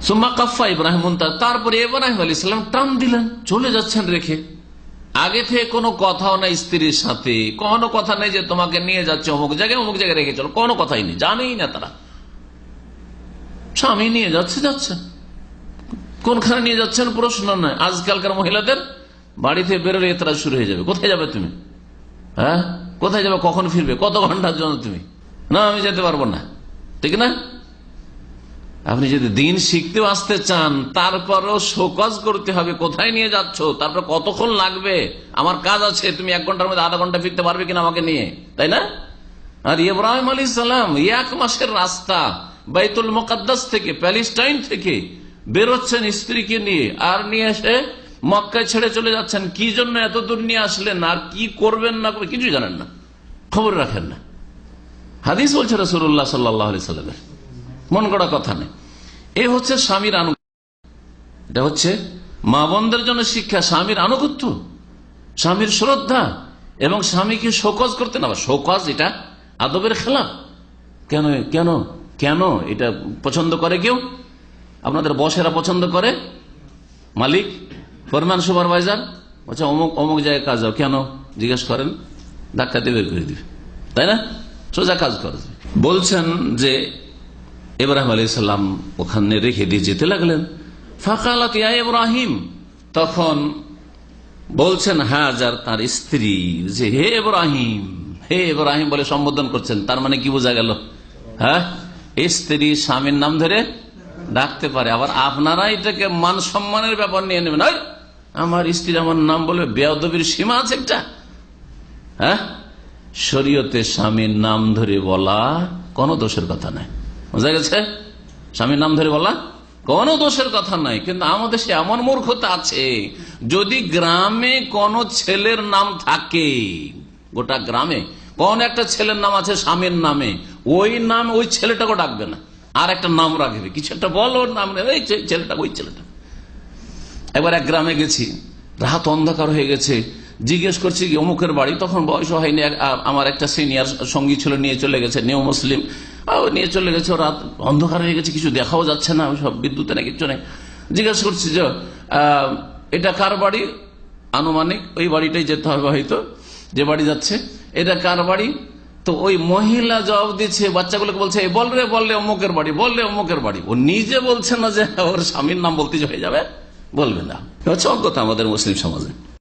সুম্মা কাফা ইব্রাহিম, তারপরে ইব্রাহিম আলাইহিস সালাম টান দিলেন, চলে যাচ্ছেন রেখে। আগে থেকে কোনো কথাও নাই স্ত্রীর সাথে, কোনো কথা নেই যে তোমাকে নিয়ে যাচ্ছে অমুক জায়গায় রেখে চলো, কোনো কথাই নেই, জানেই না তারা। স্বামী নিয়ে যাচ্ছে, কোনখানে নিয়ে যাচ্ছেন প্রশ্ন নয়। আজকালকার মহিলাদের বাড়িতে বেরোলে এতরা শুরু হয়ে যাবে, কোথায় যাবে তুমি, হ্যাঁ কোথায় যাবে, কখন ফিরবে, কত ঘন্টার জন্য তুমি, না আমি যেতে পারবো না, ঠিক না? আপনি যদি দিন শিখতেও আসতে চান, তারপরও শোকজ করতে হবে, কোথায় নিয়ে যাচ্ছ, তারপর কতক্ষণ লাগবে, আমার কাজ আছে, তুমি 1 ঘন্টার মধ্যে আধা ঘন্টা ফিরতে পারবে কিনা আমাকে নিয়ে, তাই না? আর ইব্রাহিম আলাইহিস সালাম 1 মাসের রাস্তা বাইতুল মুকাদ্দাস থেকে, প্যালেস্টাইন থেকে বেরোচ্ছেন স্ত্রীকে নিয়ে, আর নিয়ে এসে মক্কায় ছেড়ে চলে যাচ্ছেন। কি জন্য এত দূর নিয়ে আসলেন, আর কি করবেন না করবেন কিছুই জানেন না, খবর রাখেন না। হাদিস বলছে রাসূলুল্লাহ সাল্লাল্লাহু আলাইহি সাল্লামের, মন গড়া কথা নেই। এ হচ্ছে স্বামীর আনুগত্য, এটা হচ্ছে মা বোনদের জন্য শিক্ষা, স্বামীর আনুগত্য, স্বামীর শ্রদ্ধা এবং স্বামীকে শোকজ করতে না। শোকজ এটা আদবের খেলাফ। কেন কেন কেন এটা পছন্দ করে কেউ? আপনাদের বসেরা পছন্দ করে, মালিক, ফোরম্যান, সুপারভাইজার, আচ্ছা অমুক অমুক জায়গায় কাজ যাও, কেন জিজ্ঞেস করেন, ধাক্কা দিয়ে বের করে দিবে, তাই না? সোজা কাজ করে। বলছেন যে ইব্রাহিম আলাইহিস সালাম ওখানে রেখে দিয়ে যেতে লাগলেন। ফাকালাত ইয়া ইব্রাহিম, তখন বলছেন হাজার তার স্ত্রী যে হে ইব্রাহিম বলে সম্বোধন করছেন। তার মানে কি বোঝা গেল? হ্যাঁ, স্ত্রী স্বামীর নাম ধরে ডাকতে পারে। আবার আপনারা এটাকে মান সম্মানের ব্যাপার নিয়ে নেবেন, আমার স্ত্রী আমার নাম বলবে, বেয়াদবির সীমা আছে একটা। হ্যাঁ, শরীয়তে স্বামীর নাম ধরে বলা কোনো দোষের কথা নাই, বোঝা গেছে? স্বামীর নাম ধরে বলা কোনো দোষের কথা নাই। কিন্তু আমাদের সে এমন মূর্খতা আছে, যদি গ্রামে কোন ছেলের নাম থাকে, গোটা গ্রামে কোন একটা ছেলের নাম আছে স্বামীর নামে, ওই নাম ওই ছেলেটাকে ডাকবে না, আর একটা নাম রাখবে, কিছু একটা বল ওর নাম নেই, ওই ছেলেটা। একবার এক গ্রামে গেছি, রাত অন্ধকার হয়ে গেছে, জিজ্ঞেস করছি অমুকের বাড়ি, তখন বয়স হয়নি, আমার একটা সিনিয়র সঙ্গী ছিল, নিয়ে চলে গেছে, নিউ মুসলিম, নিয়ে চলে গেছে, রাত অন্ধকার হয়ে গেছে, কিছু দেখাও যাচ্ছে না, সব বিদ্যুৎ নেই, কিছু নেই। জিজ্ঞেস করছি যে এটা কার বাড়ি, আনুমানিক ওই বাড়িটাই যেতে হবে হয়তো, যে বাড়ি যাচ্ছে, এটা কার বাড়ি? তো ওই মহিলা জবাব দিচ্ছে, বাচ্চাগুলোকে বলছে বললে অমুকের বাড়ি, অমুকের বাড়ি। ও নিজে বলছে না যে ওর স্বামীর নাম বলতে হয়ে যাবে, বলবে না। হচ্ছে অজ্ঞতা আমাদের মুসলিম সমাজে।